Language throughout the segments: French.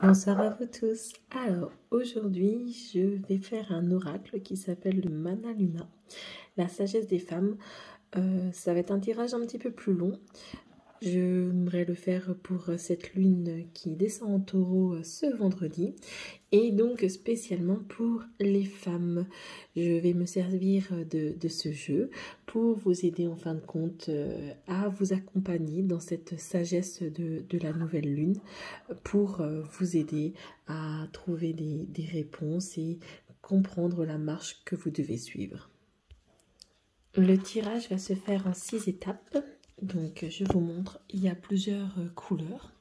Bonsoir à vous tous. Alors, aujourd'hui, je vais faire un oracle qui s'appelle le Mana Luna, la sagesse des femmes. Ça va être un tirage un petit peu plus long. J'aimerais le faire pour cette lune qui descend en taureau ce vendredi. Et donc spécialement pour les femmes. Je vais me servir de ce jeu pour vous aider en fin de compte à vous accompagner dans cette sagesse de la nouvelle lune, pour vous aider à trouver des réponses et comprendre la marche que vous devez suivre. Le tirage va se faire en 6 étapes. Donc je vous montre, il y a plusieurs couleurs.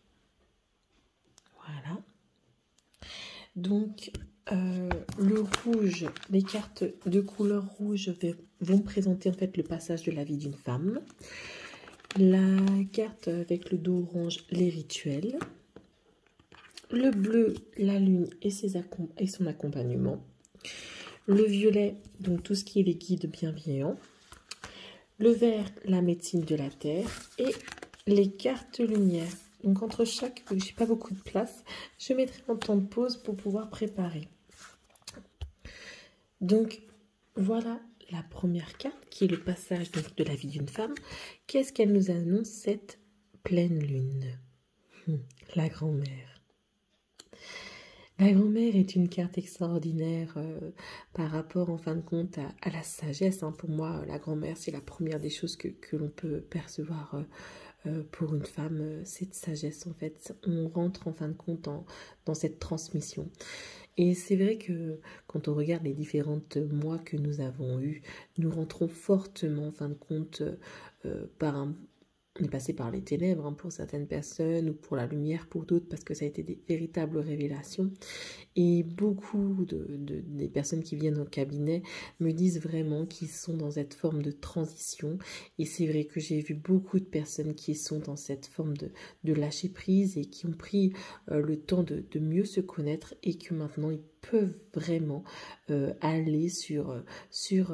Voilà. Donc le rouge, les cartes de couleur rouge vont présenter en fait le passage de la vie d'une femme. La carte avec le dos orange, les rituels. Le bleu, la lune et son accompagnement. Le violet, donc tout ce qui est les guides bienveillants. Le vert, la médecine de la terre. Et les cartes lumière. Donc entre chaque, vu que j'ai pas beaucoup de place, je mettrai un temps de pause pour pouvoir préparer. Donc voilà la première carte qui est le passage donc, de la vie d'une femme. Qu'est-ce qu'elle nous annonce cette pleine lune? La grand-mère. La grand-mère est une carte extraordinaire par rapport en fin de compte à la sagesse. Pour moi, la grand-mère, c'est la première des choses que l'on peut percevoir pour une femme, cette sagesse en fait. On rentre en fin de compte dans cette transmission. Et c'est vrai que quand on regarde les différentes mois que nous avons eus, nous rentrons fortement en fin de compte on est passé par les ténèbres pour certaines personnes ou pour la lumière pour d'autres parce que ça a été des véritables révélations. Et beaucoup des personnes qui viennent au cabinet me disent vraiment qu'ils sont dans cette forme de transition. Et c'est vrai que j'ai vu beaucoup de personnes qui sont dans cette forme de lâcher prise et qui ont pris le temps de mieux se connaître et que maintenant ils peuvent vraiment aller sur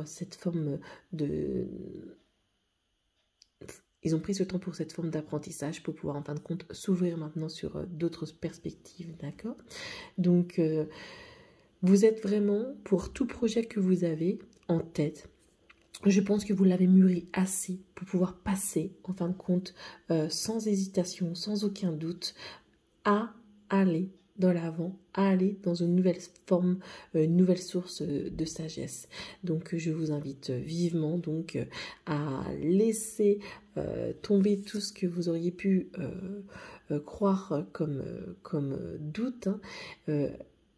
cette forme de... Ils ont pris ce temps pour cette forme d'apprentissage pour pouvoir en fin de compte s'ouvrir maintenant sur d'autres perspectives, d'accord? Donc, vous êtes vraiment, pour tout projet que vous avez en tête, je pense que vous l'avez mûri assez pour pouvoir passer, en fin de compte, sans hésitation, sans aucun doute, à aller dans l'avant, à aller dans une nouvelle forme, une nouvelle source de sagesse. Donc je vous invite vivement donc à laisser tomber tout ce que vous auriez pu croire comme doute.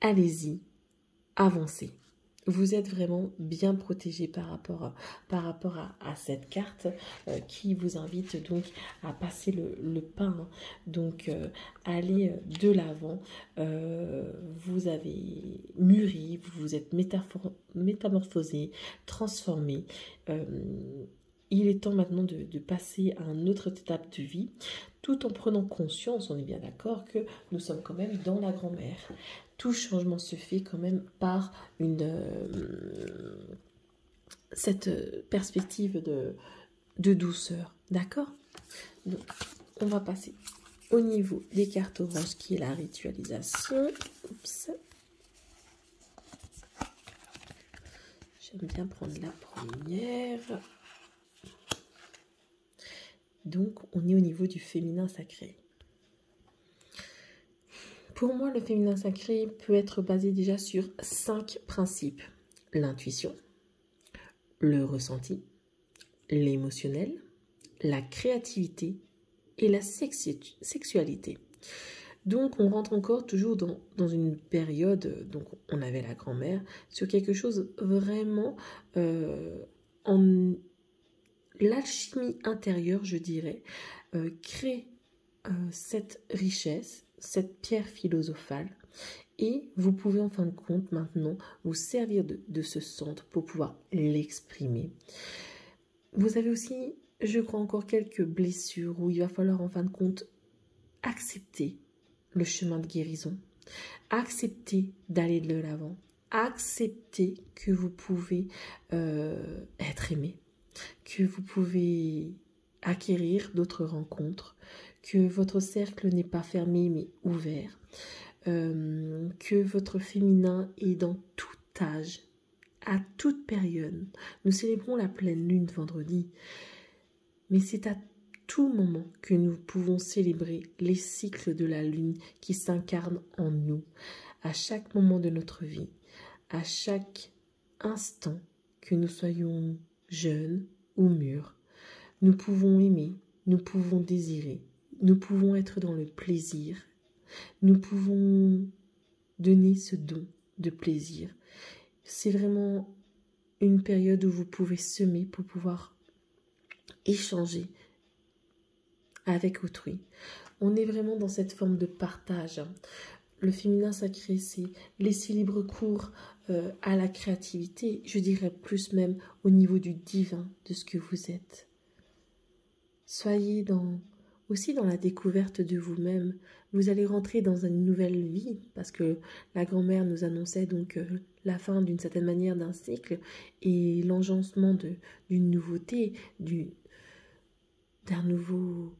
Allez-y, avancez. Vous êtes vraiment bien protégé par rapport à cette carte qui vous invite donc à passer le pas, donc aller de l'avant. Vous avez mûri, vous vous êtes métamorphosé, transformé. Il est temps maintenant de passer à une autre étape de vie, tout en prenant conscience, on est bien d'accord, que nous sommes quand même dans la grand-mère. Tout changement se fait quand même par cette perspective de douceur, d'accord? Donc, on va passer au niveau des cartes oranges qui est la ritualisation. Oups. J'aime bien prendre la première. Donc, on est au niveau du féminin sacré. Pour moi, le féminin sacré peut être basé déjà sur 5 principes. L'intuition, le ressenti, l'émotionnel, la créativité et la sexualité. Donc, on rentre encore toujours dans une période, donc on avait la grand-mère, sur quelque chose vraiment en l'alchimie intérieure, je dirais, crée cette richesse, cette pierre philosophale, et vous pouvez en fin de compte maintenant vous servir de ce centre pour pouvoir l'exprimer. Vous avez aussi, je crois, encore quelques blessures où il va falloir en fin de compte accepter le chemin de guérison, accepter d'aller de l'avant, accepter que vous pouvez être aimé, que vous pouvez acquérir d'autres rencontres, que votre cercle n'est pas fermé mais ouvert. que votre féminin est dans tout âge, à toute période. Nous célébrons la pleine lune vendredi, mais c'est à tout moment que nous pouvons célébrer les cycles de la lune qui s'incarnent en nous, à chaque moment de notre vie, à chaque instant, que nous soyons jeunes ou mûrs. Nous pouvons aimer, nous pouvons désirer, nous pouvons être dans le plaisir, nous pouvons donner ce don de plaisir. C'est vraiment une période où vous pouvez semer pour pouvoir échanger avec autrui. On est vraiment dans cette forme de partage. Le féminin sacré, c'est laisser libre cours à la créativité, je dirais plus même au niveau du divin de ce que vous êtes. Soyez aussi dans la découverte de vous-même. Vous allez rentrer dans une nouvelle vie, parce que la grand-mère nous annonçait donc la fin d'une certaine manière d'un cycle et l'enjancement d'une nouveauté, d'un nouveau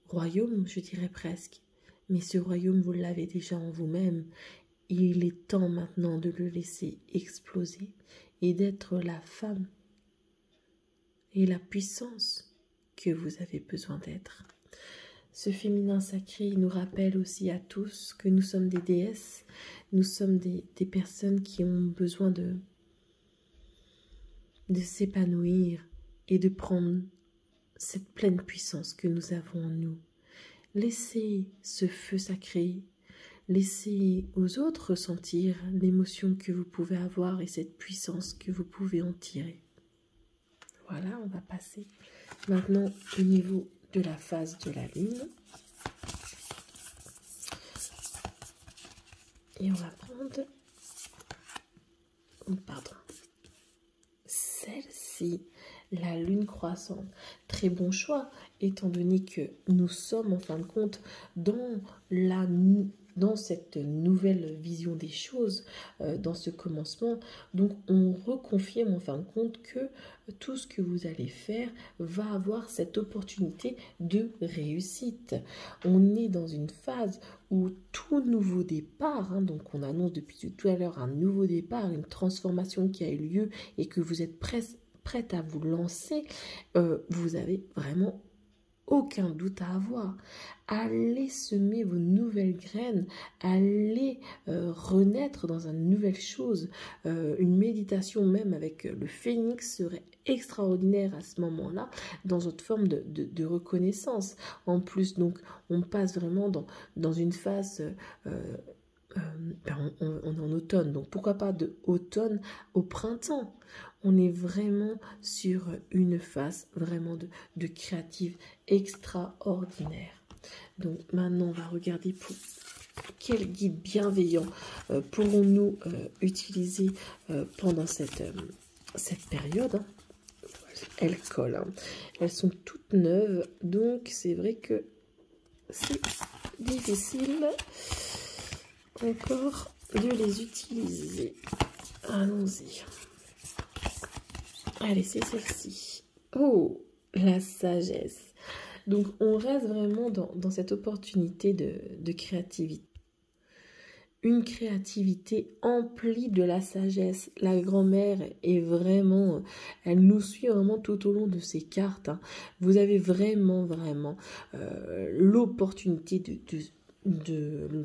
royaume, je dirais presque. Mais ce royaume, vous l'avez déjà en vous-même. Il est temps maintenant de le laisser exploser et d'être la femme et la puissance que vous avez besoin d'être. Ce féminin sacré nous rappelle aussi à tous que nous sommes des déesses, nous sommes des personnes qui ont besoin de s'épanouir et de prendre cette pleine puissance que nous avons en nous. Laissez ce feu sacré, laissez aux autres ressentir l'émotion que vous pouvez avoir et cette puissance que vous pouvez en tirer. Voilà, on va passer maintenant au niveau de la phase de la lune. Et on va prendre, celle-ci, la lune croissante. Très bon choix, étant donné que nous sommes en fin de compte dans cette nouvelle vision des choses, dans ce commencement. Donc on reconfirme en fin de compte que tout ce que vous allez faire va avoir cette opportunité de réussite. On est dans une phase où tout nouveau départ, donc on annonce depuis tout à l'heure un nouveau départ, une transformation qui a eu lieu et que vous êtes prête à vous lancer, vous avez vraiment aucun doute à avoir. Allez semer vos nouvelles graines, allez renaître dans une nouvelle chose. Une méditation même avec le phénix serait extraordinaire à ce moment-là, dans votre forme de reconnaissance. En plus, donc, on passe vraiment dans une phase... on est en automne, donc pourquoi pas de automne au printemps. On est vraiment sur une phase vraiment de créative extraordinaire. Donc maintenant on va regarder pour quel guide bienveillant pourrons-nous utiliser pendant cette période. Elles collent, elles sont toutes neuves, donc c'est vrai que c'est difficile encore de les utiliser. Allons-y. Allez, c'est celle-ci. Oh, la sagesse. Donc, on reste vraiment dans cette opportunité de créativité. Une créativité emplie de la sagesse. La grand-mère est vraiment... Elle nous suit vraiment tout au long de ces cartes. Vous avez vraiment l'opportunité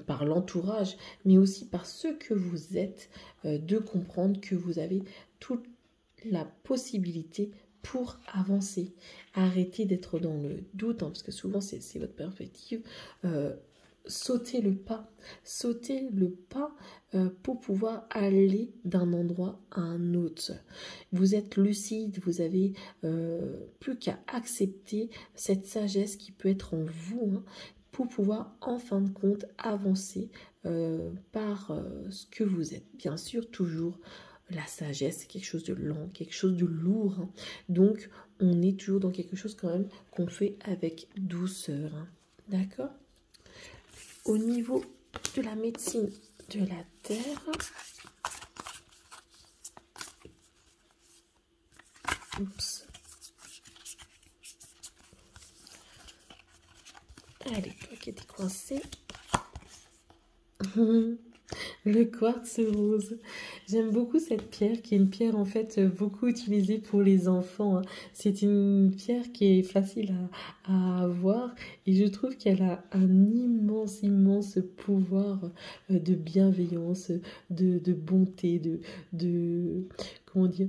par l'entourage, mais aussi par ce que vous êtes, de comprendre que vous avez toute la possibilité pour avancer. Arrêtez d'être dans le doute, parce que souvent c'est votre perspective. Sautez le pas pour pouvoir aller d'un endroit à un autre. Vous êtes lucide, vous avez plus qu'à accepter cette sagesse qui peut être en vous, pour pouvoir en fin de compte avancer par ce que vous êtes. Bien sûr, toujours la sagesse, c'est quelque chose de lent, quelque chose de lourd. Donc, on est toujours dans quelque chose quand même qu'on fait avec douceur. D'accord ? Au niveau de la médecine de la Terre, oups. Allez, toi qui étais coincé. Le quartz rose. J'aime beaucoup cette pierre qui est une pierre en fait beaucoup utilisée pour les enfants, hein. C'est une pierre qui est facile à avoir et je trouve qu'elle a un immense, immense pouvoir de bienveillance, de bonté, comment dire,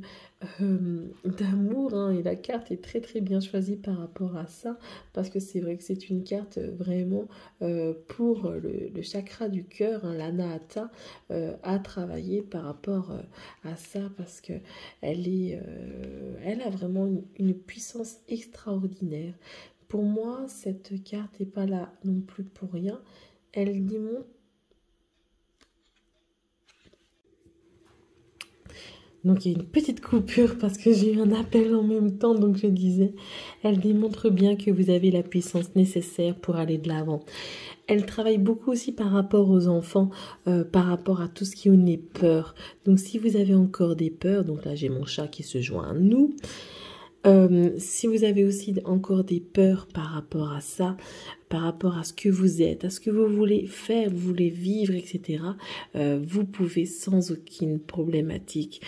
d'amour, hein. Et la carte est très très bien choisie par rapport à ça parce que c'est vrai que c'est une carte vraiment pour le chakra du cœur, hein, l'anahata, à travailler par rapport à ça parce que elle a vraiment une puissance extraordinaire. Pour moi, cette carte n'est pas là non plus pour rien. Elle démontre. Donc il y a une petite coupure parce que j'ai eu un appel en même temps, donc je disais, elle démontre bien que vous avez la puissance nécessaire pour aller de l'avant. Elle travaille beaucoup aussi par rapport aux enfants, par rapport à tout ce qui en est peur. Donc si vous avez encore des peurs, donc là j'ai mon chat qui se joint à nous. Si vous avez aussi encore des peurs par rapport à ça, par rapport à ce que vous êtes, à ce que vous voulez faire, vous voulez vivre, etc., vous pouvez sans aucune problématique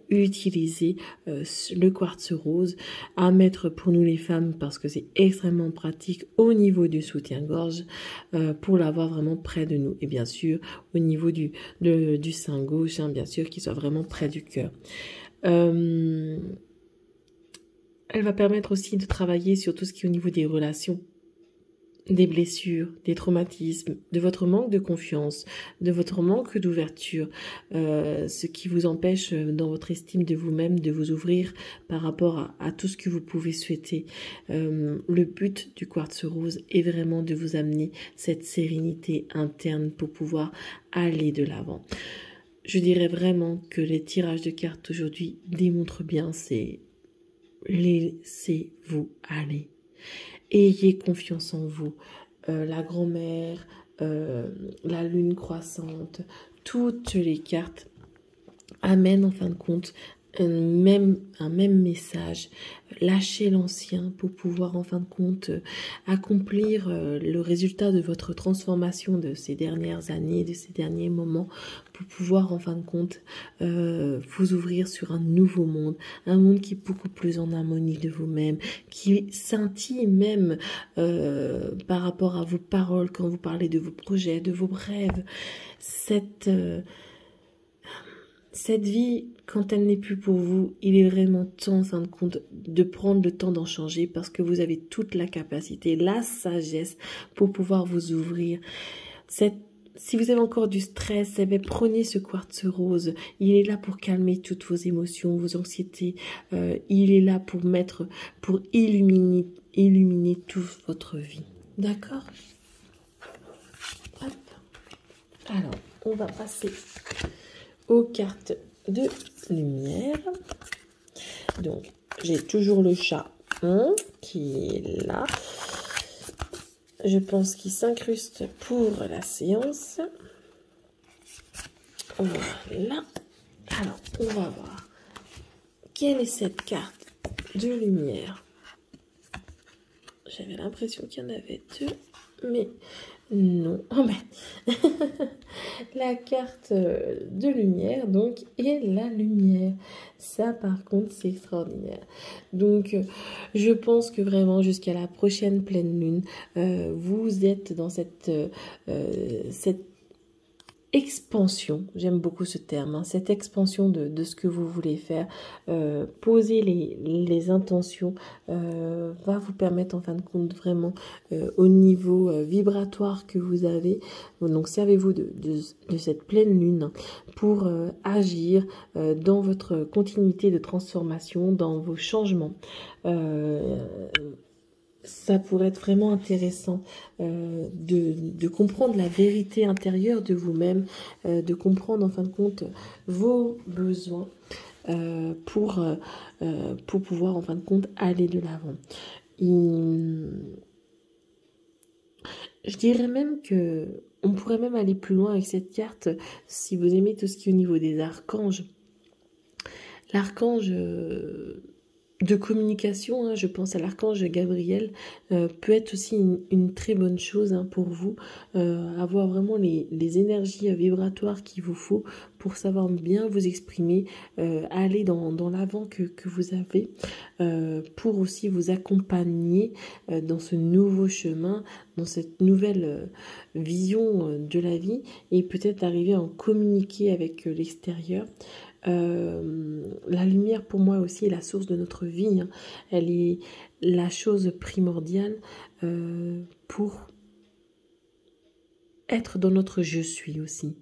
utiliser le quartz rose à mettre pour nous les femmes parce que c'est extrêmement pratique au niveau du soutien-gorge pour l'avoir vraiment près de nous. Et bien sûr, au niveau du sein gauche, hein, bien sûr, qu'il soit vraiment près du cœur. Elle va permettre aussi de travailler sur tout ce qui est au niveau des relations, des blessures, des traumatismes, de votre manque de confiance, de votre manque d'ouverture, ce qui vous empêche dans votre estime de vous-même de vous ouvrir par rapport à tout ce que vous pouvez souhaiter. Le but du quartz rose est vraiment de vous amener cette sérénité interne pour pouvoir aller de l'avant. Je dirais vraiment que les tirages de cartes aujourd'hui démontrent bien laissez-vous aller. Ayez confiance en vous. La grand-mère, la lune croissante, toutes les cartes amènent en fin de compte un même message. Lâchez l'ancien pour pouvoir en fin de compte accomplir le résultat de votre transformation de ces dernières années, de ces derniers moments, pour pouvoir en fin de compte vous ouvrir sur un nouveau monde, un monde qui est beaucoup plus en harmonie de vous-même, qui scintille même par rapport à vos paroles quand vous parlez de vos projets, de vos rêves. Cette vie, quand elle n'est plus pour vous, il est vraiment temps, en fin de compte, de prendre le temps d'en changer parce que vous avez toute la capacité, la sagesse pour pouvoir vous ouvrir. Si vous avez encore du stress, eh bien, prenez ce quartz rose. Il est là pour calmer toutes vos émotions, vos anxiétés. Il est là pour illuminer toute votre vie. D'accord? Hop. Alors, on va passer aux cartes de lumière. Donc, j'ai toujours le chat qui est là. Je pense qu'il s'incruste pour la séance. Voilà. Alors, on va voir. Quelle est cette carte de lumière? J'avais l'impression qu'il y en avait deux, mais non. Oh ben. La carte de lumière, donc, et la lumière. Ça, par contre, c'est extraordinaire. Donc, je pense que vraiment, jusqu'à la prochaine pleine lune, vous êtes dans cette expansion, j'aime beaucoup ce terme, hein, cette expansion de ce que vous voulez faire. Poser les intentions va vous permettre en fin de compte vraiment au niveau vibratoire que vous avez. Donc servez-vous de cette pleine lune pour agir dans votre continuité de transformation, dans vos changements. Ça pourrait être vraiment intéressant de comprendre la vérité intérieure de vous-même, de comprendre en fin de compte vos besoins pour pouvoir en fin de compte aller de l'avant. Je dirais même que on pourrait même aller plus loin avec cette carte si vous aimez tout ce qui est au niveau des archanges. L'archange de communication, hein, je pense à l'archange Gabriel, peut être aussi une très bonne chose, hein, pour vous, avoir vraiment les énergies vibratoires qu'il vous faut pour savoir bien vous exprimer, aller dans l'avant que vous avez, pour aussi vous accompagner dans ce nouveau chemin, dans cette nouvelle vision de la vie, et peut-être arriver à en communiquer avec l'extérieur. La lumière pour moi aussi est la source de notre vie, hein. Elle est la chose primordiale pour être dans notre je suis aussi.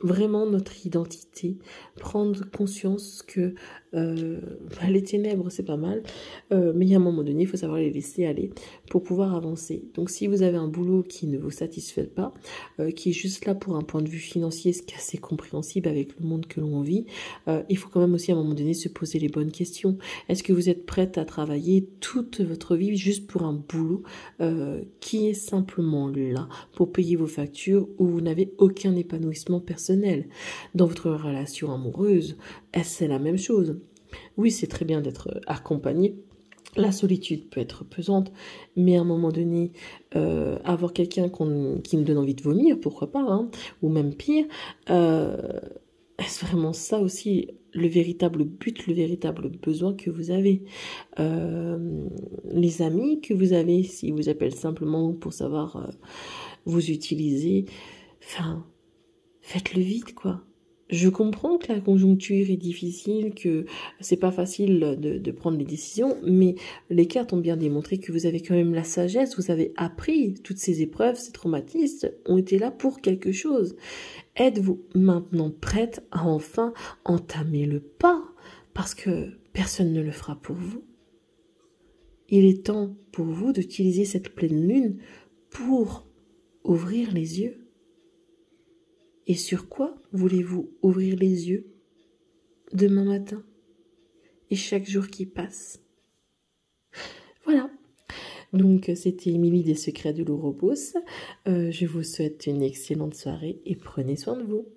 Vraiment notre identité, prendre conscience que les ténèbres c'est pas mal, mais il y a un moment donné il faut savoir les laisser aller pour pouvoir avancer. Donc si vous avez un boulot qui ne vous satisfait pas, qui est juste là pour un point de vue financier, ce qui est assez compréhensible avec le monde que l'on vit, il faut quand même aussi à un moment donné se poser les bonnes questions. Est-ce que vous êtes prête à travailler toute votre vie juste pour un boulot qui est simplement là pour payer vos factures, où vous n'avez aucun épanouissement personnel? Dans votre relation amoureuse, c'est la même chose. Oui, c'est très bien d'être accompagné. La solitude peut être pesante, mais à un moment donné, avoir quelqu'un qui nous donne envie de vomir, pourquoi pas, hein, ou même pire, est-ce vraiment ça aussi le véritable but, le véritable besoin que vous avez? Les amis que vous avez, s'ils vous appellent simplement pour savoir vous utiliser, enfin, faites le vide, quoi. Je comprends que la conjoncture est difficile, que c'est pas facile de prendre les décisions, mais les cartes ont bien démontré que vous avez quand même la sagesse, vous avez appris toutes ces épreuves, ces traumatismes ont été là pour quelque chose. Êtes-vous maintenant prête à enfin entamer le pas? Parce que personne ne le fera pour vous. Il est temps pour vous d'utiliser cette pleine lune pour ouvrir les yeux. Et sur quoi voulez-vous ouvrir les yeux demain matin et chaque jour qui passe? Voilà. Donc, c'était Émilie des Secrets de l'Ouropos. Je vous souhaite une excellente soirée et prenez soin de vous.